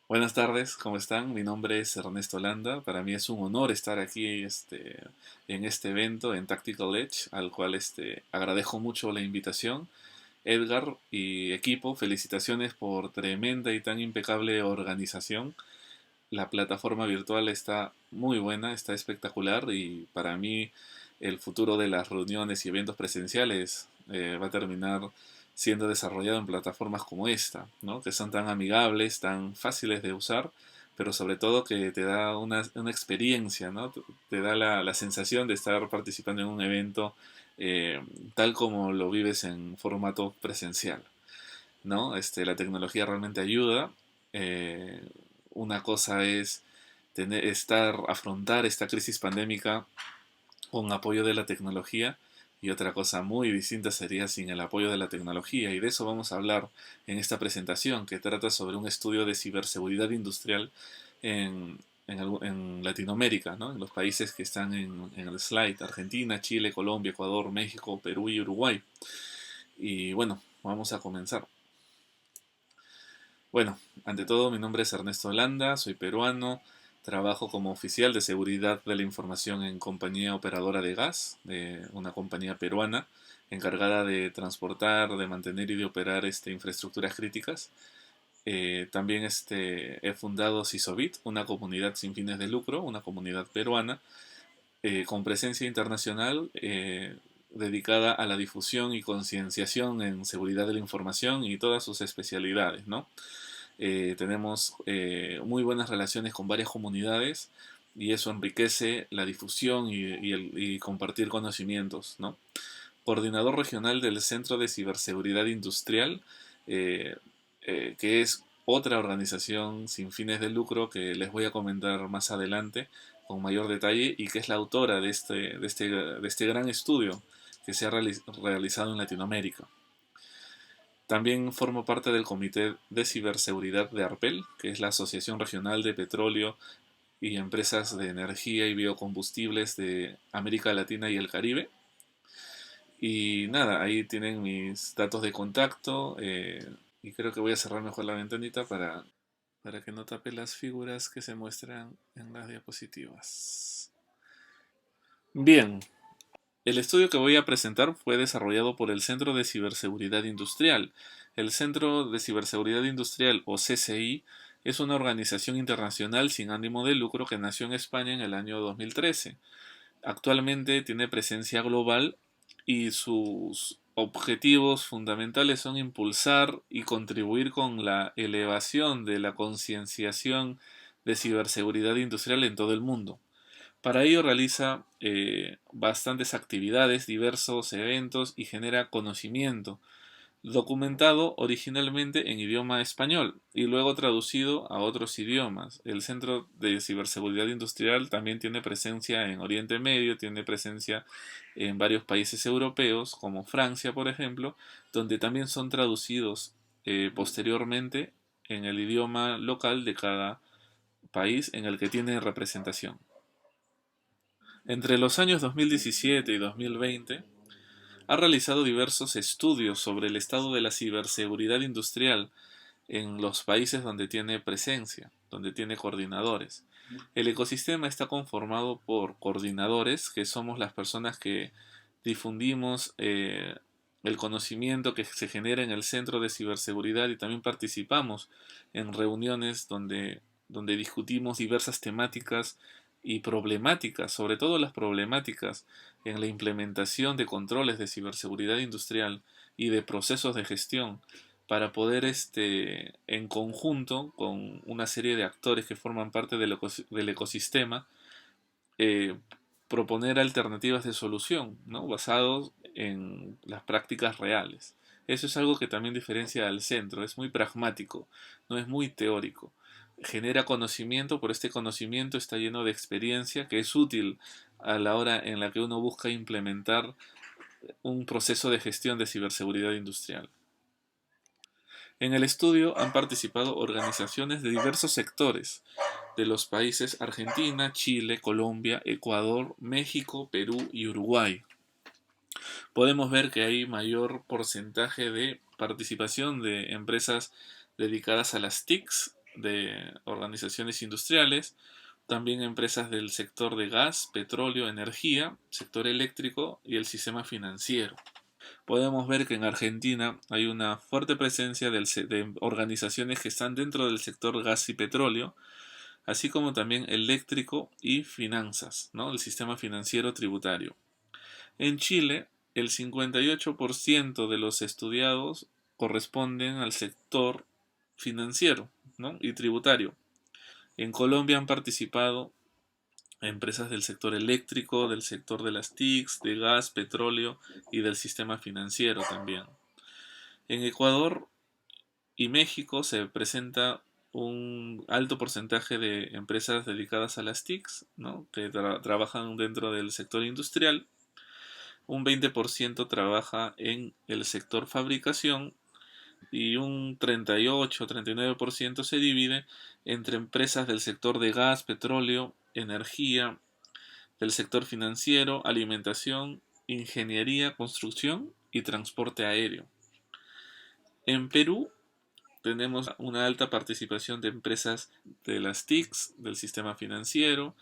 Buenas tardes, ¿cómo están? Mi nombre es Ernesto Landa. Para mí es un honor estar aquí en este evento en Tactical Edge, al cual agradezco mucho la invitación. Edgar y equipo, felicitaciones por tremenda y tan impecable organización. La plataforma virtual está muy buena, está espectacular y para mí el futuro de las reuniones y eventos presenciales va a terminar siendo desarrollado en plataformas como esta, ¿no? Que son tan amigables, tan fáciles de usar, pero sobre todo que te da una experiencia, ¿no? Te da la sensación de estar participando en un evento eh, tal como lo vives en formato presencial, ¿no? La tecnología realmente ayuda. Eh, una cosa es afrontar esta crisis pandémica con apoyo de la tecnología y otra cosa muy distinta sería sin el apoyo de la tecnología. Y de eso vamos a hablar en esta presentación que trata sobre un estudio de ciberseguridad industrial en Latinoamérica, ¿no? En los países que están en el slide: Argentina, Chile, Colombia, Ecuador, México, Perú y Uruguay. Y bueno, vamos a comenzar. Bueno, ante todo, mi nombre es Ernesto Landa, soy peruano, trabajo como oficial de seguridad de la información en compañía operadora de gas, de una compañía peruana encargada de transportar, de mantener y de operar infraestructuras críticas. También he fundado Sisovit, una comunidad sin fines de lucro, una comunidad peruana con presencia internacional dedicada a la difusión y concienciación en seguridad de la información y todas sus especialidades, ¿no? Tenemos muy buenas relaciones con varias comunidades y eso enriquece la difusión y compartir conocimientos, ¿no? Coordinador regional del Centro de Ciberseguridad Industrial, eh, que es otra organización sin fines de lucro que les voy a comentar más adelante con mayor detalle y que es la autora de este gran estudio que se ha realizado en Latinoamérica. También formo parte del Comité de Ciberseguridad de ARPEL, que es la Asociación Regional de Petróleo y Empresas de Energía y Biocombustibles de América Latina y el Caribe. Y nada, ahí tienen mis datos de contacto y creo que voy a cerrar mejor la ventanita para que no tape las figuras que se muestran en las diapositivas. Bien, el estudio que voy a presentar fue desarrollado por el Centro de Ciberseguridad Industrial. El Centro de Ciberseguridad Industrial, o CCI, es una organización internacional sin ánimo de lucro que nació en España en el año 2013. Actualmente tiene presencia global y sus objetivos fundamentales son impulsar y contribuir con la elevación de la concienciación de ciberseguridad industrial en todo el mundo. Para ello realiza bastantes actividades, diversos eventos y genera conocimiento, documentado originalmente en idioma español y luego traducido a otros idiomas. El Centro de Ciberseguridad Industrial también tiene presencia en Oriente Medio, tiene presencia en varios países europeos, como Francia, por ejemplo, donde también son traducidos posteriormente en el idioma local de cada país en el que tiene representación. Entre los años 2017 y 2020, ha realizado diversos estudios sobre el estado de la ciberseguridad industrial en los países donde tiene presencia, donde tiene coordinadores. El ecosistema está conformado por coordinadores, que somos las personas que difundimos el conocimiento que se genera en el centro de ciberseguridad y también participamos en reuniones donde discutimos diversas temáticas y problemáticas, sobre todo las problemáticas en la implementación de controles de ciberseguridad industrial y de procesos de gestión para poder en conjunto con una serie de actores que forman parte del ecosistema eh, proponer alternativas de solución, ¿no? Basados en las prácticas reales. Eso es algo que también diferencia al centro, es muy pragmático, no es muy teórico. Genera conocimiento, por este conocimiento está lleno de experiencia que es útil a la hora en la que uno busca implementar un proceso de gestión de ciberseguridad industrial. En el estudio han participado organizaciones de diversos sectores de los países Argentina, Chile, Colombia, Ecuador, México, Perú y Uruguay. Podemos ver que hay mayor porcentaje de participación de empresas dedicadas a las TICs, de organizaciones industriales, también empresas del sector de gas, petróleo, energía, sector eléctrico y el sistema financiero. Podemos ver que en Argentina hay una fuerte presencia de organizaciones que están dentro del sector gas y petróleo, así como también eléctrico y finanzas, ¿no? El sistema financiero tributario. En Chile, el 58% de los estudiados corresponden al sector financiero, ¿no? y tributario. En Colombia han participado empresas del sector eléctrico, del sector de las TICs, de gas, petróleo y del sistema financiero también. En Ecuador y México se presenta un alto porcentaje de empresas dedicadas a las TICs, ¿no? que trabajan dentro del sector industrial. Un 20% trabaja en el sector fabricación y un 38-39% se divide entre empresas del sector de gas, petróleo, energía, del sector financiero, alimentación, ingeniería, construcción y transporte aéreo. En Perú tenemos una alta participación de empresas de las TICs, del sistema financiero,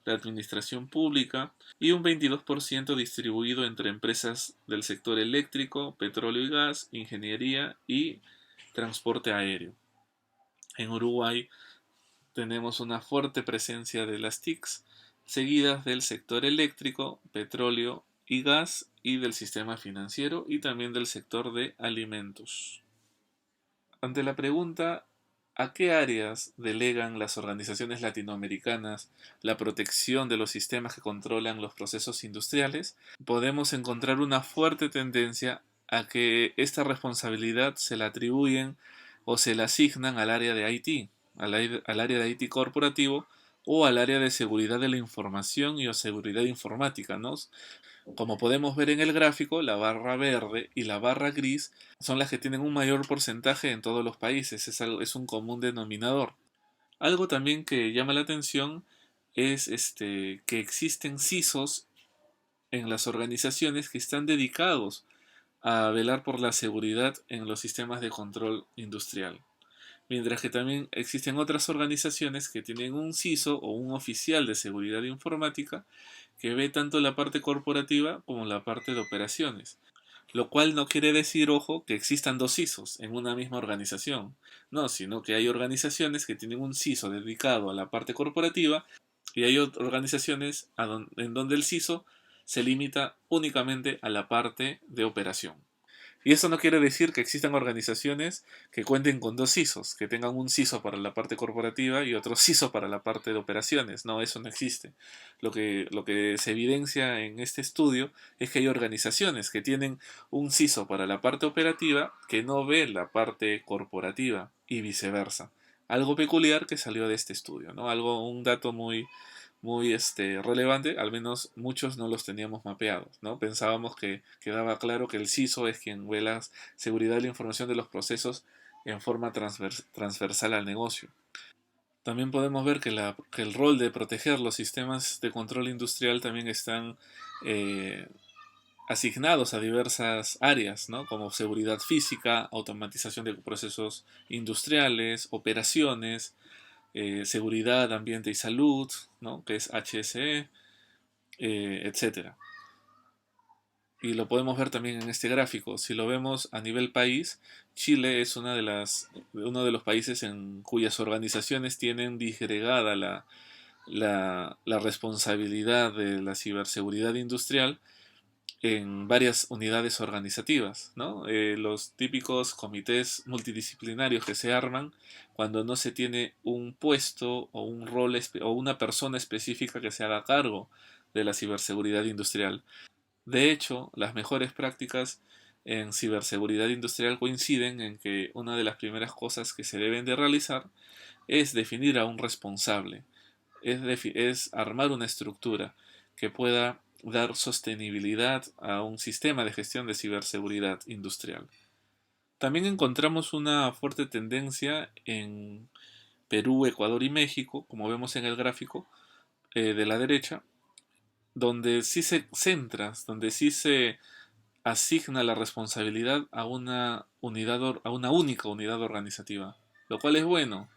la administración pública y un 22% distribuido entre empresas del sector eléctrico, petróleo y gas, ingeniería y transporte aéreo. En Uruguay tenemos una fuerte presencia de las TICs, seguidas del sector eléctrico, petróleo y gas y del sistema financiero y también del sector de alimentos. Ante la pregunta ¿a qué áreas delegan las organizaciones latinoamericanas la protección de los sistemas que controlan los procesos industriales? Podemos encontrar una fuerte tendencia a que esta responsabilidad se la atribuyen o se la asignan al área de IT, al área de IT corporativo o al área de seguridad de la información y o seguridad informática, ¿no? Como podemos ver en el gráfico, la barra verde y la barra gris son las que tienen un mayor porcentaje en todos los países, es un común denominador. Algo también que llama la atención es que existen CISOs en las organizaciones que están dedicados a velar por la seguridad en los sistemas de control industrial. Mientras que también existen otras organizaciones que tienen un CISO o un oficial de seguridad informática que ve tanto la parte corporativa como la parte de operaciones. Lo cual no quiere decir, ojo, que existan dos CISOs en una misma organización. No, sino que hay organizaciones que tienen un CISO dedicado a la parte corporativa y hay organizaciones en donde el CISO se limita únicamente a la parte de operación. Y eso no quiere decir que existan organizaciones que cuenten con dos CISOs, que tengan un CISO para la parte corporativa y otro CISO para la parte de operaciones. No, eso no existe. Lo que se evidencia en este estudio es que hay organizaciones que tienen un CISO para la parte operativa que no ve la parte corporativa y viceversa. Algo peculiar que salió de este estudio, ¿no? Un dato muy relevante, al menos muchos no los teníamos mapeados, ¿no? Pensábamos que quedaba claro que el CISO es quien ve la seguridad de la información de los procesos en forma transversal al negocio. También podemos ver que el rol de proteger los sistemas de control industrial también están eh, asignados a diversas áreas, ¿no? Como seguridad física, automatización de procesos industriales, operaciones, seguridad, ambiente y salud, ¿no? que es HSE, etcétera. Y lo podemos ver también en este gráfico. Si lo vemos a nivel país, Chile es uno de los países en cuyas organizaciones tienen disgregada la responsabilidad de la ciberseguridad industrial en varias unidades organizativas, ¿no? Los típicos comités multidisciplinarios que se arman cuando no se tiene un puesto o un rol o una persona específica que se haga cargo de la ciberseguridad industrial. De hecho, las mejores prácticas en ciberseguridad industrial coinciden en que una de las primeras cosas que se deben de realizar es definir a un responsable, es armar una estructura que pueda dar sostenibilidad a un sistema de gestión de ciberseguridad industrial. También encontramos una fuerte tendencia en Perú, Ecuador y México, como vemos en el gráfico de la derecha, donde sí se centra, donde sí se asigna la responsabilidad a una única unidad organizativa, lo cual es bueno,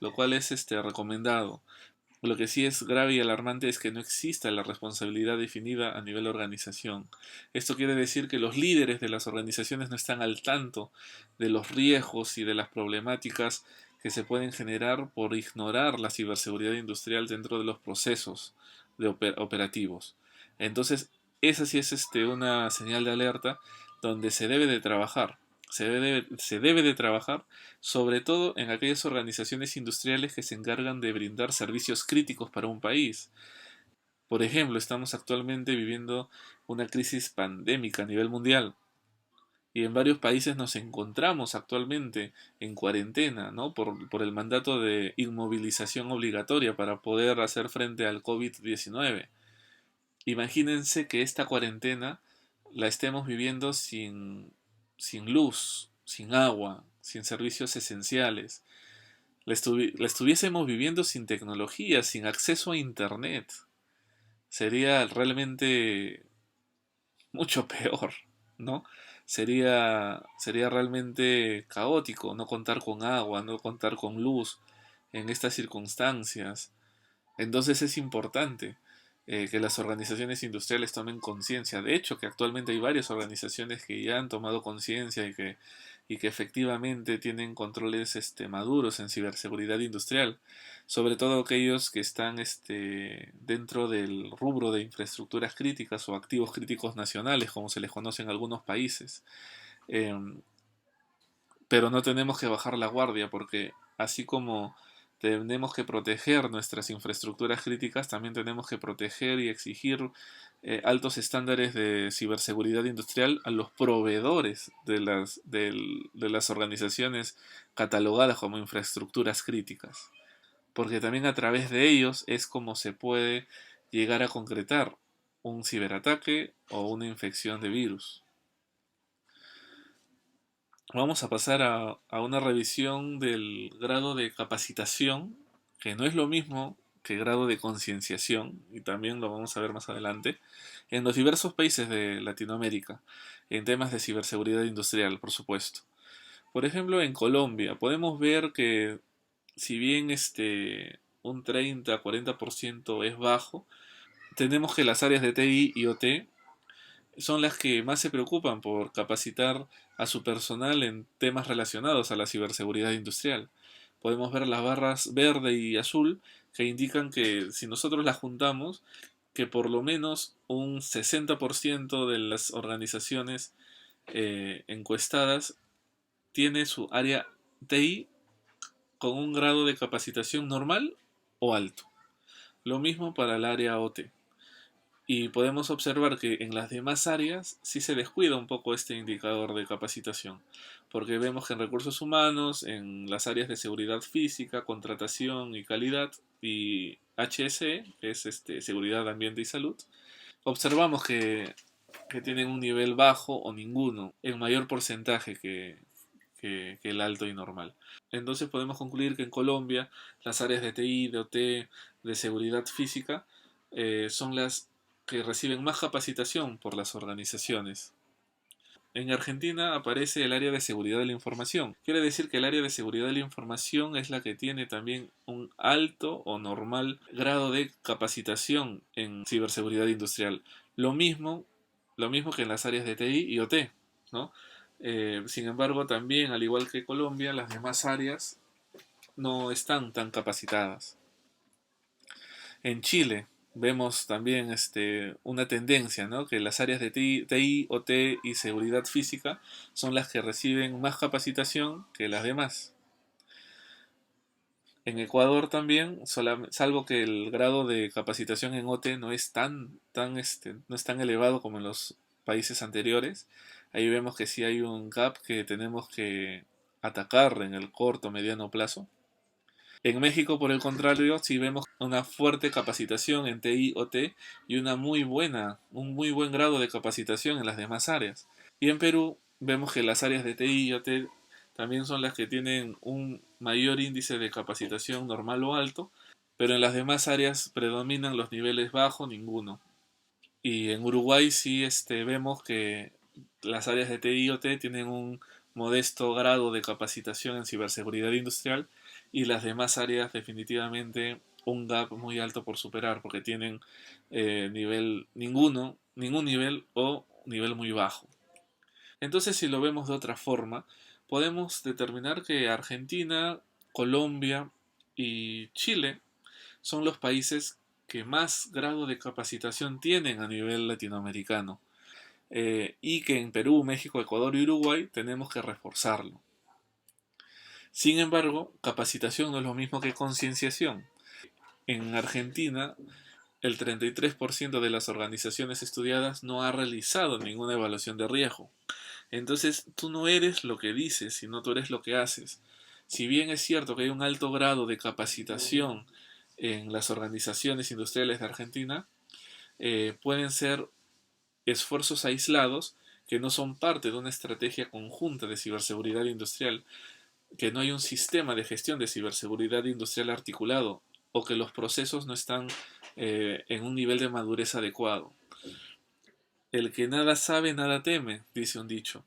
lo cual es recomendado. Lo que sí es grave y alarmante es que no exista la responsabilidad definida a nivel de organización. Esto quiere decir que los líderes de las organizaciones no están al tanto de los riesgos y de las problemáticas que se pueden generar por ignorar la ciberseguridad industrial dentro de los procesos operativos. Entonces, esa sí es una señal de alerta donde se debe de trabajar. Se debe de trabajar sobre todo en aquellas organizaciones industriales que se encargan de brindar servicios críticos para un país. Por ejemplo, estamos actualmente viviendo una crisis pandémica a nivel mundial y en varios países nos encontramos actualmente en cuarentena, ¿no? Por el mandato de inmovilización obligatoria para poder hacer frente al COVID-19. Imagínense que esta cuarentena la estemos viviendo sin luz, sin agua, sin servicios esenciales. La estuviésemos viviendo sin tecnología, sin acceso a Internet. Sería realmente mucho peor, ¿no? Sería realmente caótico no contar con agua, no contar con luz en estas circunstancias. Entonces es importante que las organizaciones industriales tomen conciencia. De hecho, que actualmente hay varias organizaciones que ya han tomado conciencia y que efectivamente tienen controles maduros en ciberseguridad industrial, sobre todo aquellos que están dentro del rubro de infraestructuras críticas o activos críticos nacionales, como se les conoce en algunos países. Em, pero no tenemos que bajar la guardia porque así como tenemos que proteger nuestras infraestructuras críticas, también tenemos que proteger y exigir altos estándares de ciberseguridad industrial a los proveedores de las organizaciones catalogadas como infraestructuras críticas. Porque también a través de ellos es como se puede llegar a concretar un ciberataque o una infección de virus. Vamos a pasar a una revisión del grado de capacitación, que no es lo mismo que grado de concienciación, y también lo vamos a ver más adelante, en los diversos países de Latinoamérica, en temas de ciberseguridad industrial, por supuesto. Por ejemplo, en Colombia podemos ver que si bien un 30-40% es bajo, tenemos que las áreas de TI y OT son las que más se preocupan por capacitar a su personal en temas relacionados a la ciberseguridad industrial. Podemos ver las barras verde y azul que indican que si nosotros las juntamos, que por lo menos un 60% de las organizaciones encuestadas tiene su área TI con un grado de capacitación normal o alto. Lo mismo para el área OT. Y podemos observar que en las demás áreas sí se descuida un poco este indicador de capacitación, porque vemos que en recursos humanos, en las áreas de seguridad física, contratación y calidad, y HSE, que es seguridad, ambiente y salud, observamos que tienen un nivel bajo o ninguno, en mayor porcentaje que el alto y normal. Entonces podemos concluir que en Colombia las áreas de TI, de OT, de seguridad física son las que reciben más capacitación por las organizaciones. En Argentina aparece el área de seguridad de la información. Quiere decir que el área de seguridad de la información es la que tiene también un alto o normal grado de capacitación en ciberseguridad industrial. Lo mismo, lo mismo que en las áreas de TI y OT, ¿no? Sin embargo, también, al igual que Colombia, las demás áreas no están tan capacitadas. En Chile vemos también una tendencia, ¿no? Que las áreas de TI, OT y seguridad física son las que reciben más capacitación que las demás. En Ecuador también, salvo que el grado de capacitación en OT no es no es tan elevado como en los países anteriores, ahí vemos que sí hay un gap que tenemos que atacar en el corto mediano plazo. En México, por el contrario, sí vemos una fuerte capacitación en TI o T y un muy buen grado de capacitación en las demás áreas. Y en Perú vemos que las áreas de TI y OT también son las que tienen un mayor índice de capacitación normal o alto, pero en las demás áreas predominan los niveles bajo, ninguno. Y en Uruguay sí vemos que las áreas de TI y OT tienen un modesto grado de capacitación en ciberseguridad industrial y las demás áreas definitivamente un gap muy alto por superar porque tienen ningún nivel o nivel muy bajo. Entonces, si lo vemos de otra forma, podemos determinar que Argentina, Colombia y Chile son los países que más grado de capacitación tienen a nivel latinoamericano, y que en Perú, México, Ecuador y Uruguay tenemos que reforzarlo. Sin embargo, capacitación no es lo mismo que concienciación. En Argentina, el 33% de las organizaciones estudiadas no ha realizado ninguna evaluación de riesgo. Entonces, tú no eres lo que dices, sino tú eres lo que haces. Si bien es cierto que hay un alto grado de capacitación en las organizaciones industriales de Argentina, pueden ser esfuerzos aislados que no son parte de una estrategia conjunta de ciberseguridad industrial, que no hay un sistema de gestión de ciberseguridad industrial articulado o que los procesos no están en un nivel de madurez adecuado. El que nada sabe, nada teme, dice un dicho.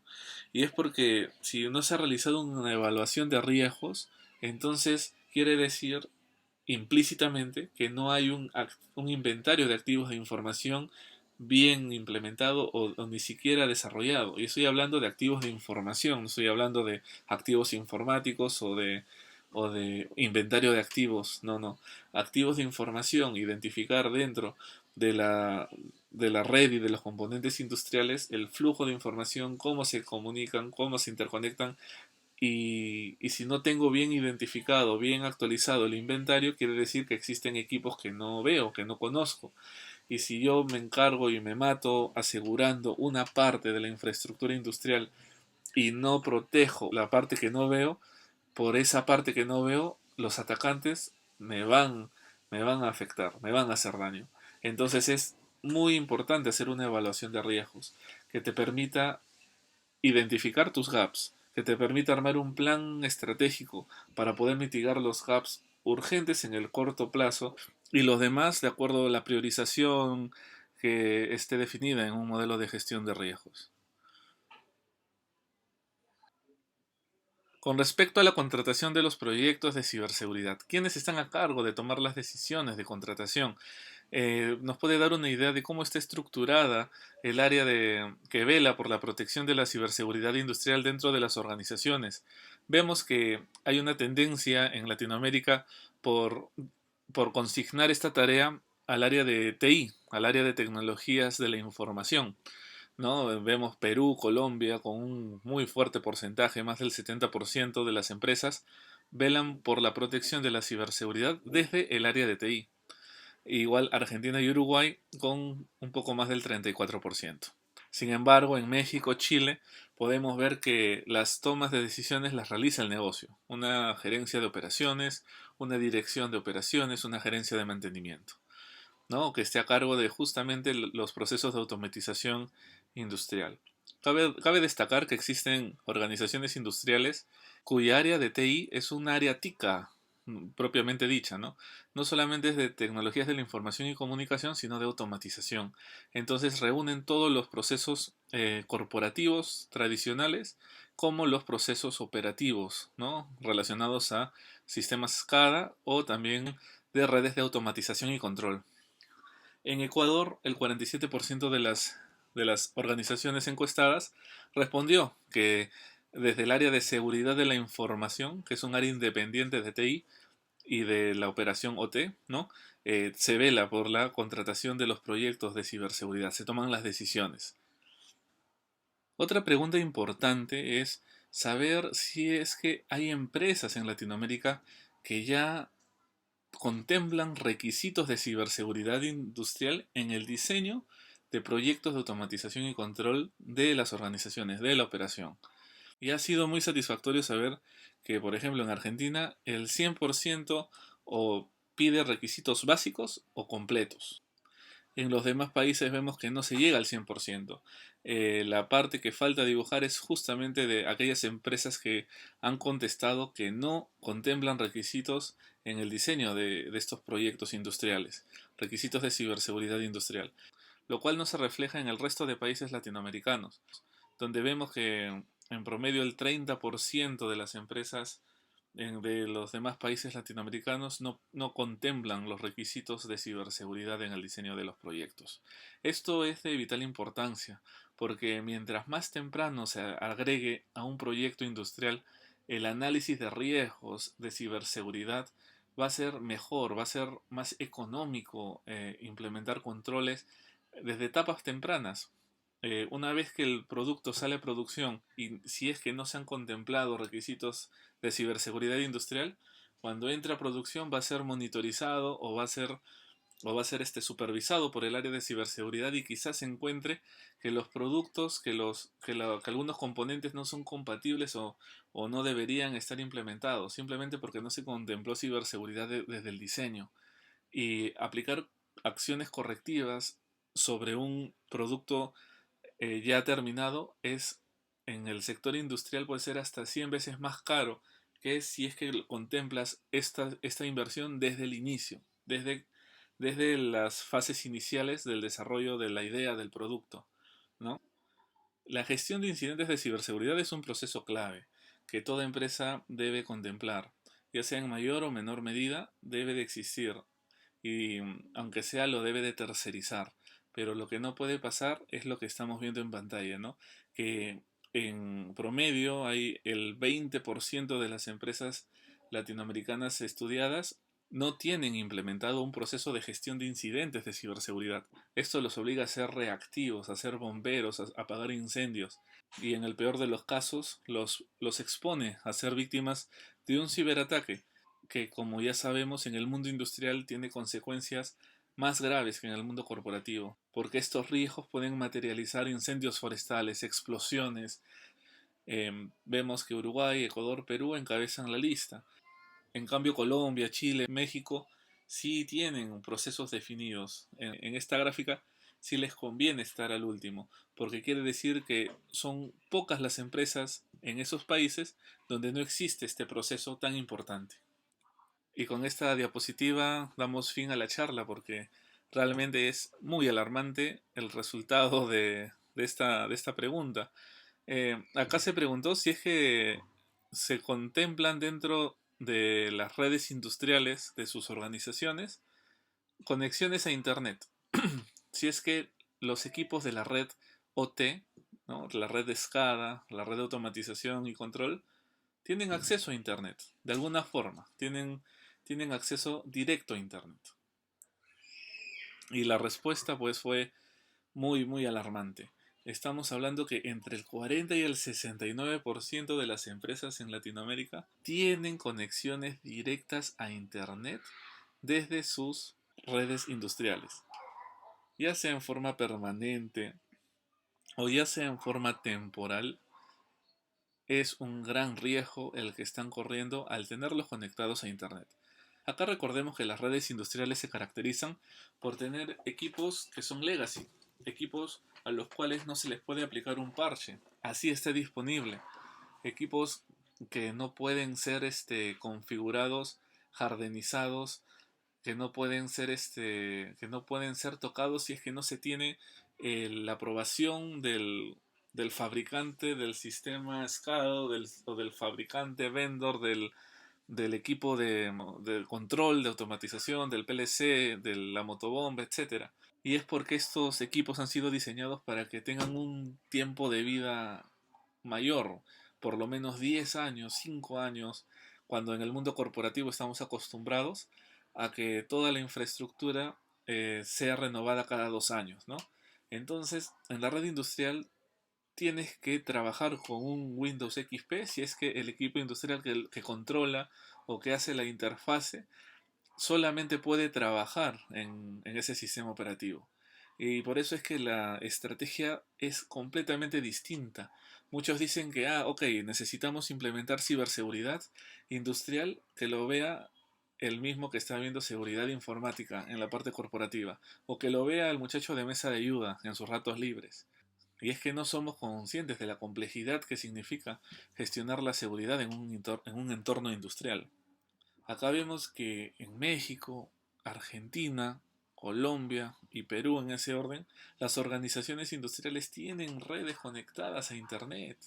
Y es porque si no se ha realizado una evaluación de riesgos, entonces quiere decir implícitamente que no hay un inventario de activos de información bien implementado o ni siquiera desarrollado. Y estoy hablando de activos de información, no estoy hablando de activos informáticos o de inventario de activos. No, no. Activos de información, identificar dentro de la red y de los componentes industriales el flujo de información, cómo se comunican, cómo se interconectan y si no tengo bien identificado, bien actualizado el inventario, quiere decir que existen equipos que no veo, que no conozco. Y si yo me encargo y me mato asegurando una parte de la infraestructura industrial y no protejo la parte que no veo, por esa parte que no veo, los atacantes me van a afectar, me van a hacer daño. Entonces es muy importante hacer una evaluación de riesgos que te permita identificar tus gaps, que te permita armar un plan estratégico para poder mitigar los gaps urgentes en el corto plazo y los demás de acuerdo a la priorización que esté definida en un modelo de gestión de riesgos. Con respecto a la contratación de los proyectos de ciberseguridad, ¿quiénes están a cargo de tomar las decisiones de contratación? ¿Nos puede dar una idea de cómo está estructurada el área que vela por la protección de la ciberseguridad industrial dentro de las organizaciones? Vemos que hay una tendencia en Latinoamérica por, por consignar esta tarea al área de TI, al área de tecnologías de la información, ¿no? Vemos Perú, Colombia, con un muy fuerte porcentaje, más del 70% de las empresas velan por la protección de la ciberseguridad desde el área de TI. Igual Argentina y Uruguay con un poco más del 34%. Sin embargo, en México, Chile, podemos ver que las tomas de decisiones las realiza el negocio. Una gerencia de operaciones, una dirección de operaciones, una gerencia de mantenimiento, ¿no? Que esté a cargo de justamente los procesos de automatización industrial. Cabe destacar que existen organizaciones industriales cuya área de TI es un área TICA, propiamente dicha, ¿no? No solamente es de tecnologías de la información y comunicación, sino de automatización. Entonces reúnen todos los procesos corporativos tradicionales como los procesos operativos, ¿no? Relacionados a sistemas SCADA o también de redes de automatización y control. En Ecuador, el 47% de las organizaciones encuestadas respondió que desde el área de seguridad de la información, que es un área independiente de TI y de la operación OT, ¿no? Se vela por la contratación de los proyectos de ciberseguridad, se toman las decisiones. Otra pregunta importante es saber si es que hay empresas en Latinoamérica que ya contemplan requisitos de ciberseguridad industrial en el diseño de proyectos de automatización y control de las organizaciones, de la operación. Y ha sido muy satisfactorio saber que, por ejemplo, en Argentina el 100% o pide requisitos básicos o completos. En los demás países vemos que no se llega al 100%. La parte que falta dibujar es justamente de aquellas empresas que han contestado que no contemplan requisitos en el diseño de estos proyectos industriales, requisitos de ciberseguridad industrial, lo cual no se refleja en el resto de países latinoamericanos, donde vemos que en promedio el 30% de las empresas de los demás países latinoamericanos no contemplan los requisitos de ciberseguridad en el diseño de los proyectos. Esto es de vital importancia, porque mientras más temprano se agregue a un proyecto industrial el análisis de riesgos de ciberseguridad, va a ser mejor, va a ser más económico implementar controles desde etapas tempranas. Una vez que el producto sale a producción y si es que no se han contemplado requisitos de ciberseguridad industrial, cuando entra a producción va a ser monitorizado o va a ser supervisado por el área de ciberseguridad y quizás se encuentre que los productos, que algunos componentes no son compatibles o no deberían estar implementados, simplemente porque no se contempló ciberseguridad desde el diseño. Y aplicar acciones correctivas sobre un producto ya terminado es en el sector industrial puede ser hasta 100 veces más caro que si es que contemplas esta inversión desde el inicio, desde las fases iniciales del desarrollo de la idea del producto, ¿no? La gestión de incidentes de ciberseguridad es un proceso clave que toda empresa debe contemplar, ya sea en mayor o menor medida, debe de existir y aunque sea lo debe de tercerizar. Pero lo que no puede pasar es lo que estamos viendo en pantalla, ¿no? Que en promedio hay el 20% de las empresas latinoamericanas estudiadas no tienen implementado un proceso de gestión de incidentes de ciberseguridad. Esto los obliga a ser reactivos, a ser bomberos, a apagar incendios y en el peor de los casos los expone a ser víctimas de un ciberataque que, como ya sabemos, en el mundo industrial tiene consecuencias más graves que en el mundo corporativo, porque estos riesgos pueden materializar incendios forestales, explosiones. Vemos que Uruguay, Ecuador, Perú encabezan la lista. En cambio, Colombia, Chile, México sí tienen procesos definidos. En esta gráfica sí les conviene estar al último, porque quiere decir que son pocas las empresas en esos países donde no existe este proceso tan importante. Y con esta diapositiva damos fin a la charla porque realmente es muy alarmante el resultado de esta pregunta. Acá se preguntó si es que se contemplan dentro de las redes industriales de sus organizaciones conexiones a Internet. Si es que los equipos de la red OT, ¿no? La red de SCADA, la red de automatización y control, tienen acceso a Internet, de alguna forma, tienen acceso directo a Internet. Y la respuesta pues fue muy, muy alarmante. Estamos hablando que entre el 40 y el 69% de las empresas en Latinoamérica tienen conexiones directas a Internet desde sus redes industriales, ya sea en forma permanente o ya sea en forma temporal. Es un gran riesgo el que están corriendo al tenerlos conectados a Internet. Acá recordemos que las redes industriales se caracterizan por tener equipos que son legacy, equipos a los cuales no se les puede aplicar un parche, así esté disponible, equipos que no pueden ser configurados, jardinizados, que no pueden ser tocados si es que no se tiene la aprobación del fabricante del sistema SCADA o del fabricante vendor del equipo de control, de automatización, del PLC, de la motobomba, etcétera. Y es porque estos equipos han sido diseñados para que tengan un tiempo de vida mayor, por lo menos 10 años, 5 años, cuando en el mundo corporativo estamos acostumbrados a que toda la infraestructura sea renovada cada 2 años, ¿no? Entonces, en la red industrial tienes que trabajar con un Windows XP si es que el equipo industrial que controla o que hace la interfase solamente puede trabajar en ese sistema operativo. Y por eso es que la estrategia es completamente distinta. Muchos dicen que, ok, necesitamos implementar ciberseguridad industrial que lo vea el mismo que está viendo seguridad informática en la parte corporativa, o que lo vea el muchacho de mesa de ayuda en sus ratos libres. Y es que no somos conscientes de la complejidad que significa gestionar la seguridad en un entorno industrial. Acá vemos que en México, Argentina, Colombia y Perú en ese orden, las organizaciones industriales tienen redes conectadas a Internet.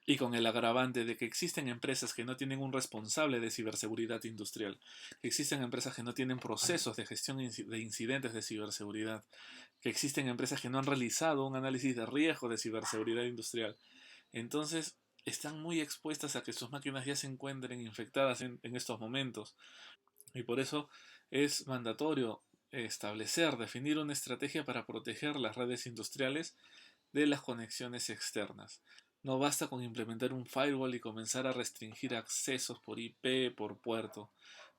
Y con el agravante de que existen empresas que no tienen un responsable de ciberseguridad industrial, que existen empresas que no tienen procesos de gestión de incidentes de ciberseguridad, que existen empresas que no han realizado un análisis de riesgo de ciberseguridad industrial. Entonces, están muy expuestas a que sus máquinas ya se encuentren infectadas en estos momentos. Y por eso es mandatorio establecer, definir una estrategia para proteger las redes industriales de las conexiones externas. No basta con implementar un firewall y comenzar a restringir accesos por IP, por puerto.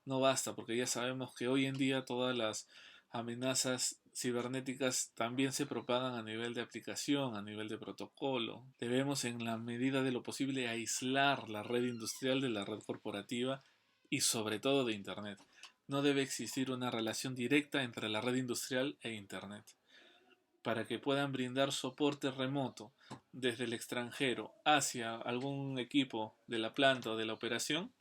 No basta, porque ya sabemos que hoy en día todas las amenazas cibernéticas también se propagan a nivel de aplicación, a nivel de protocolo. Debemos, en la medida de lo posible, aislar la red industrial de la red corporativa y sobre todo de Internet. No debe existir una relación directa entre la red industrial e Internet para que puedan brindar soporte remoto desde el extranjero hacia algún equipo de la planta o de la operación,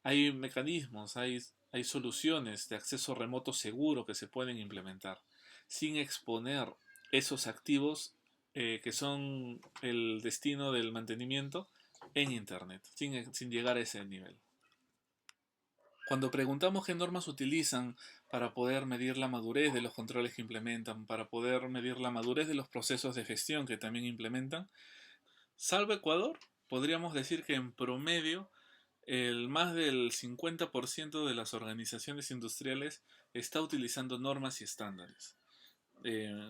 hay mecanismos, hay soluciones de acceso remoto seguro que se pueden implementar sin exponer esos activos que son el destino del mantenimiento en Internet, sin llegar a ese nivel. Cuando preguntamos qué normas utilizan para poder medir la madurez de los controles que implementan, para poder medir la madurez de los procesos de gestión que también implementan, salvo Ecuador, podríamos decir que en promedio el más del 50% de las organizaciones industriales está utilizando normas y estándares. Eh,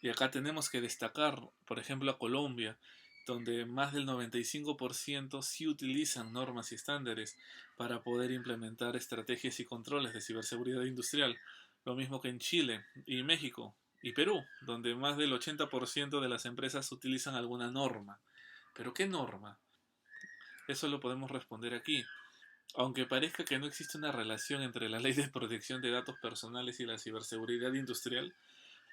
y acá tenemos que destacar, por ejemplo, a Colombia, donde más del 95% sí utilizan normas y estándares para poder implementar estrategias y controles de ciberseguridad industrial. Lo mismo que en Chile y México y Perú, donde más del 80% de las empresas utilizan alguna norma. ¿Pero qué norma? Eso lo podemos responder aquí. Aunque parezca que no existe una relación entre la ley de protección de datos personales y la ciberseguridad industrial,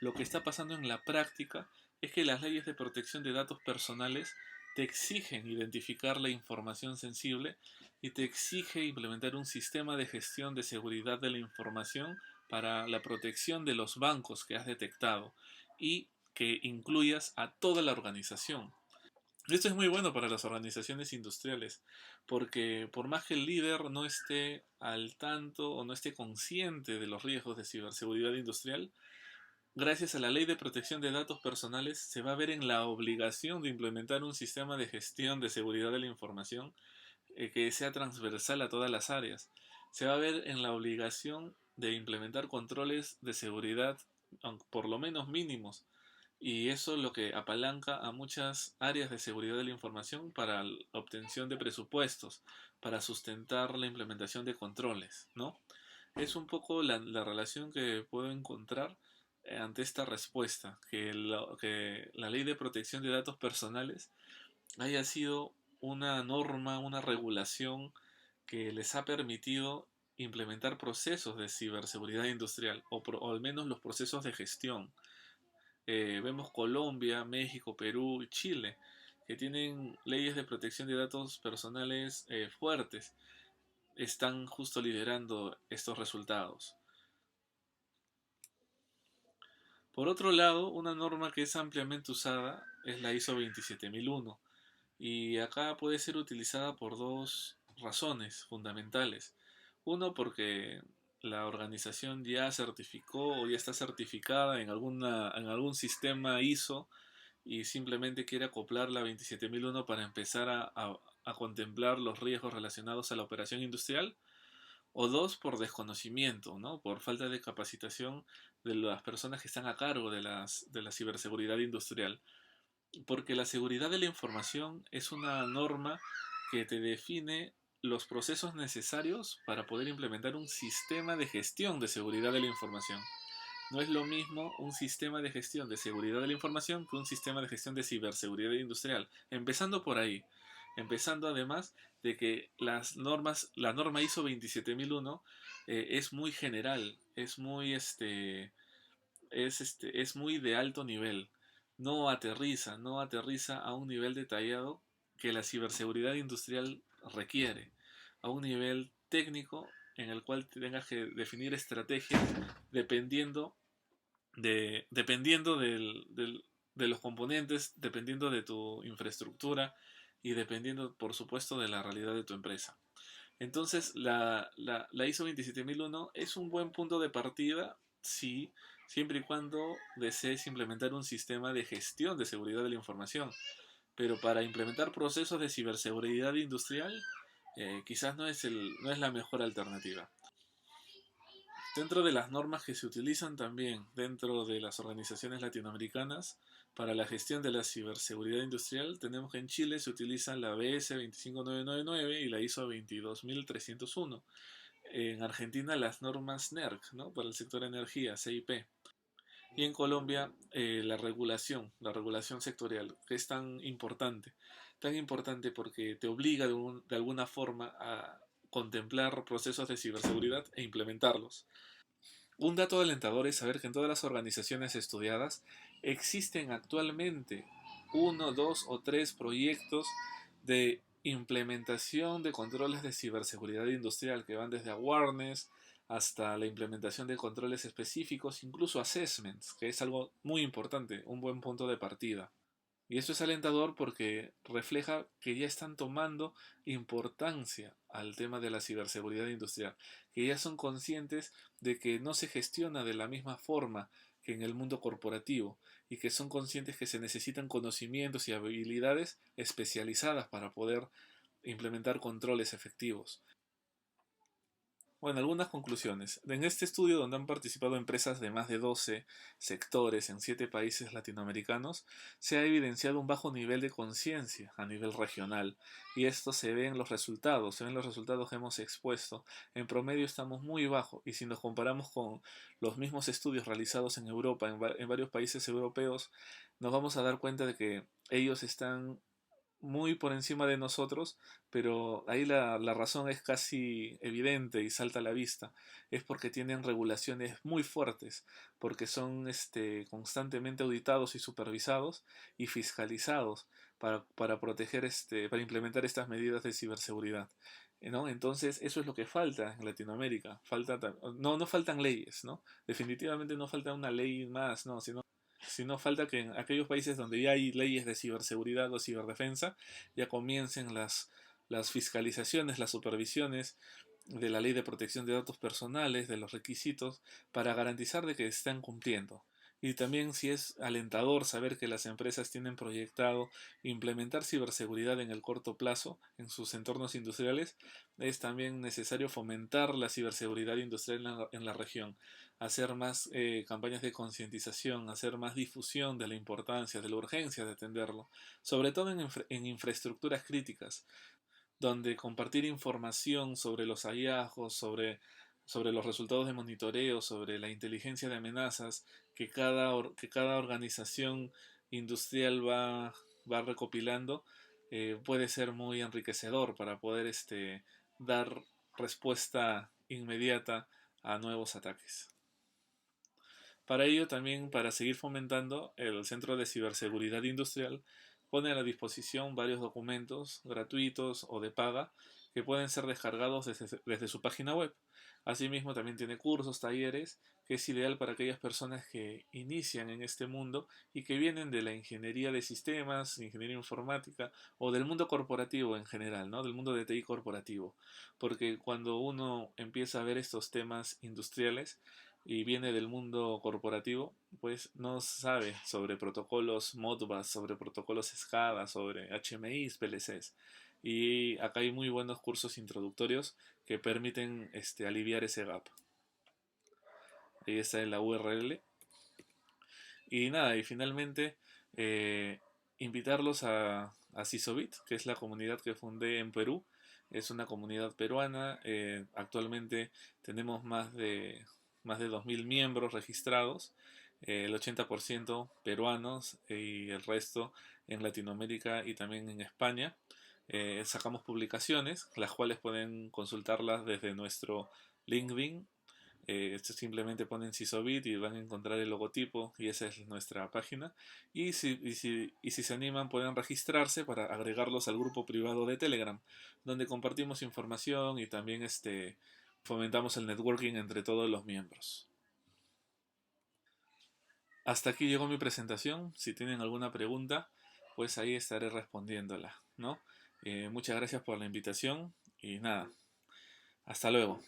lo que está pasando en la práctica es que las leyes de protección de datos personales te exigen identificar la información sensible y te exige implementar un sistema de gestión de seguridad de la información para la protección de los bancos que has detectado y que incluyas a toda la organización. Esto es muy bueno para las organizaciones industriales, porque por más que el líder no esté al tanto o no esté consciente de los riesgos de ciberseguridad industrial, gracias a la Ley de Protección de Datos Personales, se va a ver en la obligación de implementar un sistema de gestión de seguridad de la información que sea transversal a todas las áreas. Se va a ver en la obligación de implementar controles de seguridad, por lo menos mínimos, y eso es lo que apalanca a muchas áreas de seguridad de la información para la obtención de presupuestos, para sustentar la implementación de controles, ¿no? Es un poco la relación que puedo encontrar ante esta respuesta, que la ley de protección de datos personales haya sido una norma, una regulación que les ha permitido implementar procesos de ciberseguridad industrial, o al menos los procesos de gestión. Vemos Colombia, México, Perú y Chile, que tienen leyes de protección de datos personales fuertes, están justo liderando estos resultados. Por otro lado, una norma que es ampliamente usada es la ISO 27001 y acá puede ser utilizada por dos razones fundamentales. Uno, porque la organización ya certificó o ya está certificada en algún sistema ISO y simplemente quiere acoplar la 27001 para empezar a contemplar los riesgos relacionados a la operación industrial. O dos, por desconocimiento, ¿no? Por falta de capacitación de las personas que están a cargo de la ciberseguridad industrial. Porque la seguridad de la información es una norma que te define los procesos necesarios para poder implementar un sistema de gestión de seguridad de la información. No es lo mismo un sistema de gestión de seguridad de la información que un sistema de gestión de ciberseguridad industrial. Empezando por ahí. Empezando además de que la norma ISO 27001 es muy general, es muy de alto nivel. No aterriza a un nivel detallado que la ciberseguridad industrial requiere, a un nivel técnico en el cual tengas que definir estrategias dependiendo de los componentes, dependiendo de tu infraestructura y dependiendo, por supuesto, de la realidad de tu empresa. Entonces, la ISO 27001 es un buen punto de partida, sí, siempre y cuando desees implementar un sistema de gestión de seguridad de la información. Pero para implementar procesos de ciberseguridad industrial, quizás no es la mejor alternativa. Dentro de las normas que se utilizan también dentro de las organizaciones latinoamericanas para la gestión de la ciberseguridad industrial, tenemos que en Chile se utiliza la BS 25999 y la ISO 22301. En Argentina las normas NERC, ¿no? Para el sector energía, CIP. Y en Colombia la regulación sectorial, que es tan importante porque te obliga de alguna forma a contemplar procesos de ciberseguridad e implementarlos. Un dato alentador es saber que en todas las organizaciones estudiadas existen actualmente uno, dos o tres proyectos de implementación de controles de ciberseguridad industrial que van desde awareness hasta la implementación de controles específicos, incluso assessments, que es algo muy importante, un buen punto de partida. Y esto es alentador porque refleja que ya están tomando importancia al tema de la ciberseguridad industrial, que ya son conscientes de que no se gestiona de la misma forma que en el mundo corporativo y que son conscientes que se necesitan conocimientos y habilidades especializadas para poder implementar controles efectivos. Bueno, algunas conclusiones. En este estudio, donde han participado empresas de más de 12 sectores en 7 países latinoamericanos, se ha evidenciado un bajo nivel de conciencia a nivel regional. Y esto se ve en los resultados, se ven los resultados que hemos expuesto. En promedio estamos muy bajo y si nos comparamos con los mismos estudios realizados en Europa, en varios países europeos, nos vamos a dar cuenta de que ellos están muy por encima de nosotros, pero ahí la razón es casi evidente y salta a la vista. Es porque tienen regulaciones muy fuertes, porque son constantemente auditados y supervisados y fiscalizados para proteger, para implementar estas medidas de ciberseguridad. ¿No? Entonces, eso es lo que falta en Latinoamérica. No faltan leyes, ¿no? Definitivamente no falta una ley más, ¿no? Sino falta que en aquellos países donde ya hay leyes de ciberseguridad o ciberdefensa, ya comiencen las fiscalizaciones, las supervisiones de la ley de protección de datos personales, de los requisitos, para garantizar de que están cumpliendo. Y también si es alentador saber que las empresas tienen proyectado implementar ciberseguridad en el corto plazo en sus entornos industriales, es también necesario fomentar la ciberseguridad industrial en la región, hacer más campañas de concientización, hacer más difusión de la importancia, de la urgencia de atenderlo, sobre todo en infraestructuras críticas, donde compartir información sobre los hallazgos, sobre los resultados de monitoreo, sobre la inteligencia de amenazas que cada organización industrial va recopilando, puede ser muy enriquecedor para poder dar respuesta inmediata a nuevos ataques. Para ello, también para seguir fomentando, el Centro de Ciberseguridad Industrial pone a la disposición varios documentos gratuitos o de paga que pueden ser descargados desde su página web. Asimismo, también tiene cursos, talleres, que es ideal para aquellas personas que inician en este mundo y que vienen de la ingeniería de sistemas, ingeniería informática o del mundo corporativo en general, ¿no? Del mundo de TI corporativo. Porque cuando uno empieza a ver estos temas industriales, y viene del mundo corporativo, pues no sabe sobre protocolos Modbus, sobre protocolos SCADA, sobre HMIs, PLCs. Y acá hay muy buenos cursos introductorios que permiten aliviar ese gap. Ahí está en la URL. Y nada, y finalmente invitarlos a CISOBIT, que es la comunidad que fundé en Perú. Es una comunidad peruana. Actualmente tenemos más de 2.000 miembros registrados, el 80% peruanos y el resto en Latinoamérica y también en España. Sacamos publicaciones, las cuales pueden consultarlas desde nuestro LinkedIn. Esto simplemente ponen Cisobit y van a encontrar el logotipo y esa es nuestra página. Y si se animan pueden registrarse para agregarlos al grupo privado de Telegram, donde compartimos información y también fomentamos el networking entre todos los miembros. Hasta aquí llegó mi presentación. Si tienen alguna pregunta, pues ahí estaré respondiéndola, ¿no? Muchas gracias por la invitación y nada, hasta luego.